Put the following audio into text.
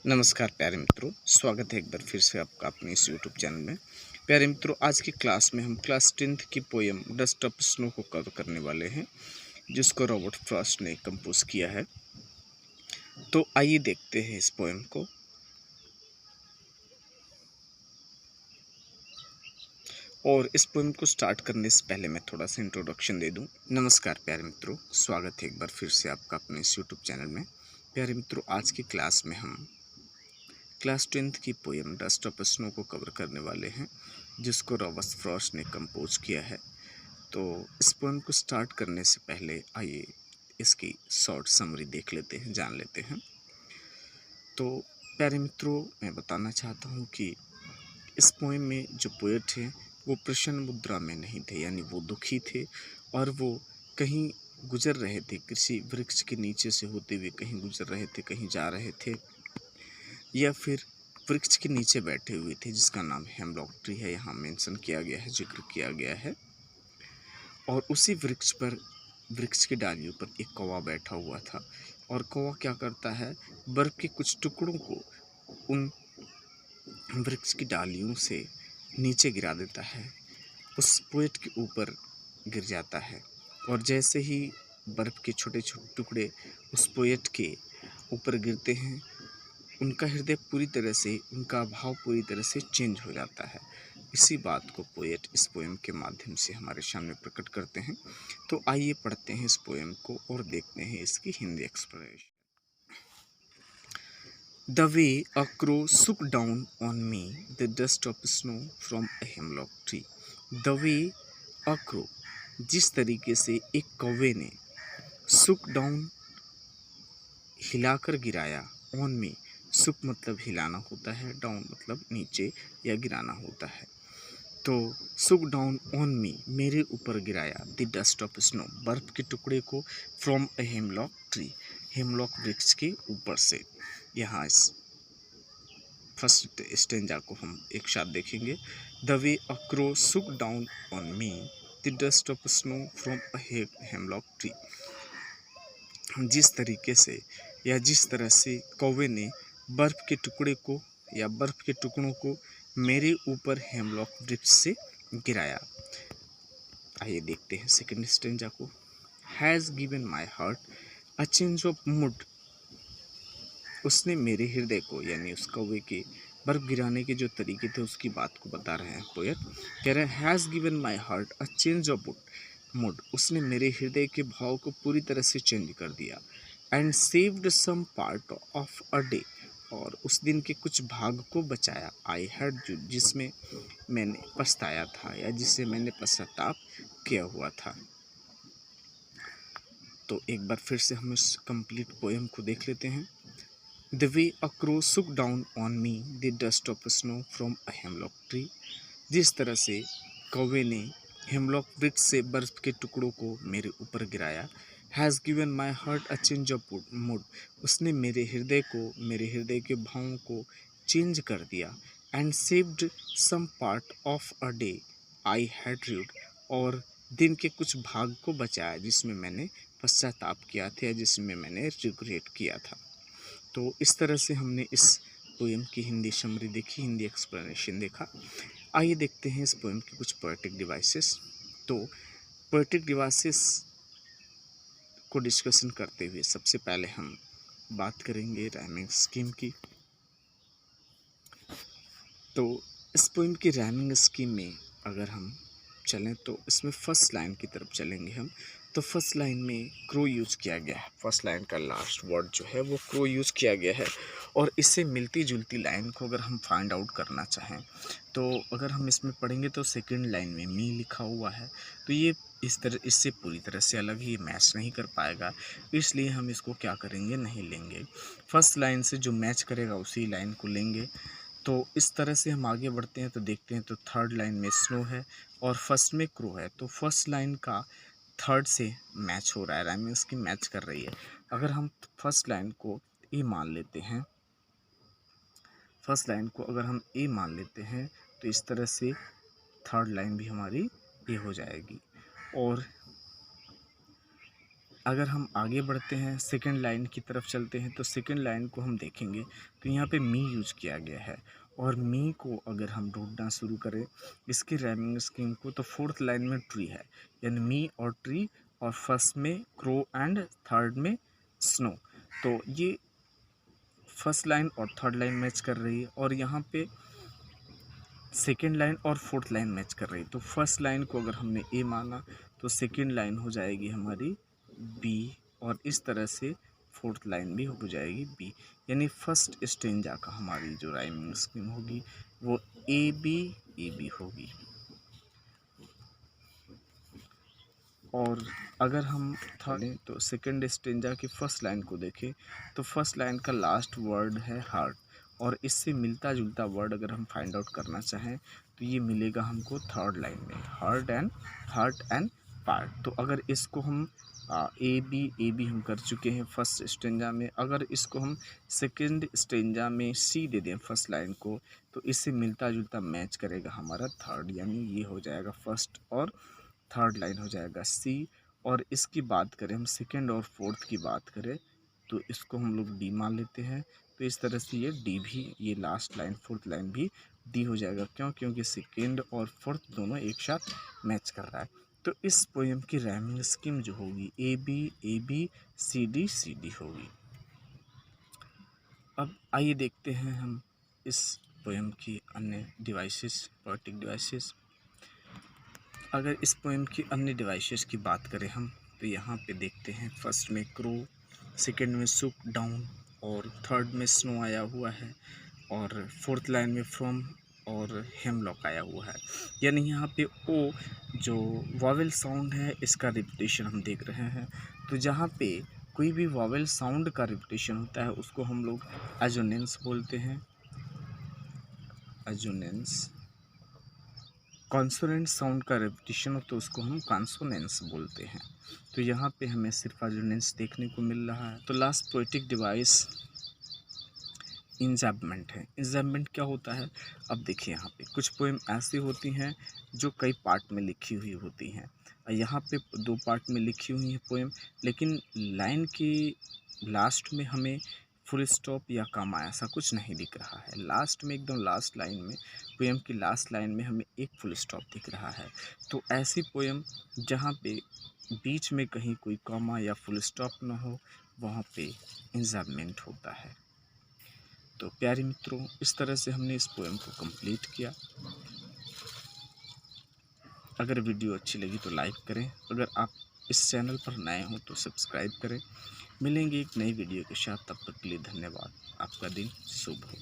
नमस्कार प्यारे मित्रों, स्वागत है एक बार फिर से आपका अपने इस यूट्यूब चैनल में। प्यारे मित्रों, आज की क्लास में हम क्लास 10th की पोएम डस्ट ऑफ स्नो को कवर करने वाले हैं, जिसको रॉबर्ट फ्रॉस्ट ने कंपोज किया है। तो आइए देखते हैं इस पोएम को। और इस पोएम को स्टार्ट करने से पहले मैं थोड़ा सा इंट्रोडक्शन दे दूं। नमस्कार प्यारे मित्रों, स्वागत है एक बार फिर से आपका अपने इस यूट्यूब चैनल में। प्यारे मित्रों, आज की क्लास में हम क्लास 10th की पोएम डस्ट ऑफ स्नो को कवर करने वाले हैं, जिसको रॉबर्ट फ्रॉस्ट ने कंपोज किया है। तो इस पोएम को स्टार्ट करने से पहले आइए इसकी शॉर्ट समरी देख लेते हैं, जान लेते हैं। तो प्यारे मित्रों, मैं बताना चाहता हूँ कि इस पोएम में जो पोएट हैं वो प्रसन्न मुद्रा में नहीं थे, यानी वो दुखी थे और वो कहीं गुजर रहे थे, किसी वृक्ष के नीचे से होते हुए कहीं गुजर रहे थे, कहीं जा रहे थे, या फिर वृक्ष के नीचे बैठे हुए थे, जिसका नाम हेमलॉक ट्री है, यहाँ मेंशन किया गया है, जिक्र किया गया है। और उसी वृक्ष की डालियों पर एक कौवा बैठा हुआ था। और कौवा क्या करता है, बर्फ के कुछ टुकड़ों को उन वृक्ष की डालियों से नीचे गिरा देता है, उस पोएट के ऊपर गिर जाता है। और जैसे ही बर्फ के छोटे छोटे टुकड़े उस पोएट के ऊपर गिरते हैं, उनका हृदय पूरी तरह से, उनका भाव पूरी तरह से चेंज हो जाता है। इसी बात को पोएट इस पोएम के माध्यम से हमारे सामने प्रकट करते हैं। तो आइए पढ़ते हैं इस पोएम को और देखते हैं इसकी Hindi explanation. The way a crow shook down on me the dust of snow from a hemlock tree. The way a crow, जिस तरीके से एक कौवे ने, shook डाउन, हिलाकर गिराया, ऑन मी, सुक मतलब हिलाना होता है, डाउन मतलब नीचे या गिराना होता है। तो सुक डाउन ऑन मी, मेरे ऊपर गिराया, द डस्ट ऑफ स्नो, बर्फ के टुकड़े को, from a hemlock tree, hemlock वृक्ष के ऊपर से। यहाँ इस फर्स्ट स्टेंजा को हम एक साथ देखेंगे। द वे अ क्रो सुक down on me the dust of snow from a hemlock tree. जिस तरीके से या जिस तरह से कौवे ने बर्फ़ के टुकड़े को या बर्फ़ के टुकड़ों को मेरे ऊपर हेमलॉक वृक्ष से गिराया। आइए देखते हैं सेकंड स्टेंजा को। Has given my heart a change of mood, उसने मेरे हृदय को, यानी उस कौवे के बर्फ़ गिराने के जो तरीके थे उसकी बात को बता रहे हैं पोएट। कह रहे हैं has given my heart a change of mood, उसने मेरे हृदय के भाव को पूरी तरह से चेंज कर दिया। And saved some part of a day, और उस दिन के कुछ भाग को बचाया। आई हैड जो, जिसमें मैंने पछताया था या जिससे मैंने पश्चाताप किया हुआ था। तो एक बार फिर से हम इस कंप्लीट पोएम को देख लेते हैं। द वे अ क्रो सुक down on me the dust of snow from a hemlock tree, जिस तरह से कौवे ने हेमलॉक वृक्ष से बर्फ के टुकड़ों को मेरे ऊपर गिराया। Has given my heart a change of mood, उसने मेरे हृदय के भावों को चेंज कर दिया। And saved some part of a day I had read, और दिन के कुछ भाग को बचाया जिसमें मैंने पश्चाताप किया था या जिसमें मैंने रिग्रेट किया था। तो इस तरह से हमने इस पोएम की हिंदी समरी देखी, हिंदी एक्सप्लेनेशन देखा। आइए देखते हैं इस पोएम के कुछ पोएटिक डिवाइसेस। तो पोएटिक डिवाइसेस को डिस्कशन करते हुए सबसे पहले हम बात करेंगे राइमिंग स्कीम की। तो इस पोएम की राइमिंग स्कीम में अगर हम चलें तो इसमें फर्स्ट लाइन की तरफ चलेंगे हम। तो फर्स्ट लाइन में क्रो यूज़ किया गया है, फर्स्ट लाइन का लास्ट वर्ड जो है वो क्रो यूज़ किया गया है। और इससे मिलती जुलती लाइन को अगर हम फाइंड आउट करना चाहें तो अगर हम इसमें पढ़ेंगे तो सेकंड लाइन में मी लिखा हुआ है, तो ये इससे पूरी तरह से अलग ही मैच नहीं कर पाएगा, इसलिए हम इसको क्या करेंगे, नहीं लेंगे। फर्स्ट लाइन से जो मैच करेगा उसी लाइन को लेंगे। तो इस तरह से हम आगे बढ़ते हैं तो देखते हैं, तो थर्ड लाइन में स्नो है और फर्स्ट में क्रो है, तो फर्स्ट लाइन का थर्ड से मैच हो रहा है, राइमिंग स्कीम मैच कर रही है। अगर हम फर्स्ट लाइन को ए मान लेते हैं, फर्स्ट लाइन को अगर हम ए मान लेते हैं तो इस तरह से थर्ड लाइन भी हमारी ए हो जाएगी। और अगर हम आगे बढ़ते हैं, सेकंड लाइन की तरफ चलते हैं, तो सेकंड लाइन को हम देखेंगे तो यहाँ पे मी यूज किया गया है। और मी को अगर हम ढूंढना शुरू करें इसकी राइमिंग स्कीम को, तो फोर्थ लाइन में ट्री है, यानी मी और ट्री, और फर्स्ट में क्रो एंड थर्ड में स्नो। तो ये फर्स्ट लाइन और थर्ड लाइन मैच कर रही है, और यहाँ पे सेकेंड लाइन और फोर्थ लाइन मैच कर रही है। तो फर्स्ट लाइन को अगर हमने ए माना तो सेकेंड लाइन हो जाएगी हमारी बी, और इस तरह से फोर्थ लाइन भी हो जाएगी बी। यानी फर्स्ट स्टेंजा का हमारी जो राइमिंग स्कीम होगी वो ए बी होगी। और अगर हम थर्ड तो सेकेंड स्टेंजा की फर्स्ट लाइन को देखें तो फर्स्ट लाइन का लास्ट वर्ड है हार्ट, और इससे मिलता जुलता वर्ड अगर हम फाइंड आउट करना चाहें तो ये मिलेगा हमको थर्ड लाइन में, हार्ट एंड पार्ट। तो अगर इसको हम ए बी हम कर चुके हैं फर्स्ट स्टेंजा में, अगर इसको हम सेकेंड स्टेंजा में सी दे दें फर्स्ट लाइन को, तो इससे मिलता जुलता मैच करेगा हमारा थर्ड, यानी ये हो जाएगा फर्स्ट और थर्ड लाइन हो जाएगा सी। और इसकी बात करें हम सेकेंड और फोर्थ की बात करें तो इसको हम लोग डी मान लेते हैं। तो इस तरह से ये डी भी, ये लास्ट लाइन फोर्थ लाइन भी डी हो जाएगा। क्यों? क्योंकि सेकेंड और फोर्थ दोनों एक साथ मैच कर रहा है। तो इस पोएम की राइमिंग स्कीम जो होगी ए बी सी डी होगी। अब आइए देखते हैं हम इस पोएम की अन्य डिवाइसेस, पोएटिक डिवाइसेस। अगर इस पोएम की अन्य डिवाइसेस की बात करें हम तो यहाँ पे देखते हैं फर्स्ट में क्रो, सेकंड में सुक डाउन, और थर्ड में स्नो आया हुआ है, और फोर्थ लाइन में फ्रॉम और हेमलॉक आया हुआ है। यानी यहाँ पे ओ जो वॉवेल साउंड है इसका रिपीटेशन हम देख रहे हैं। तो जहाँ पे कोई भी वॉवेल साउंड का रिपीटेशन होता है उसको हम लोग एजोनेंस बोलते हैं, एजोनेंस। कॉन्सोनेंट साउंड का रेपिटेशन हो तो उसको हम कॉन्सोनेंस बोलते हैं। तो यहाँ पे हमें सिर्फ एजोनेंस देखने को मिल रहा है। तो लास्ट पोएटिक डिवाइस इंजैम्पमेंट है। इंजैम्पमेंट क्या होता है? अब देखिए यहाँ पे कुछ पोएम ऐसी होती हैं जो कई पार्ट में लिखी हुई होती हैं। यहाँ पे 2 पार्ट में लिखी हुई है पोएम, लेकिन लाइन की लास्ट में हमें फुल स्टॉप या कॉमा ऐसा कुछ नहीं दिख रहा है। लास्ट में, एकदम लास्ट लाइन में, पोएम की लास्ट लाइन में हमें एक फुल स्टॉप दिख रहा है। तो ऐसी पोएम जहाँ पे बीच में कहीं कोई कॉमा या फुल स्टॉप ना हो वहाँ पे इंजैम्पमेंट होता है। तो प्यारे मित्रों, इस तरह से हमने इस पोएम को कंप्लीट किया। अगर वीडियो अच्छी लगी तो लाइक करें, अगर आप इस चैनल पर नए हो तो सब्सक्राइब करें। मिलेंगे एक नई वीडियो के साथ, तब तक के लिए धन्यवाद। आपका दिन शुभ हो।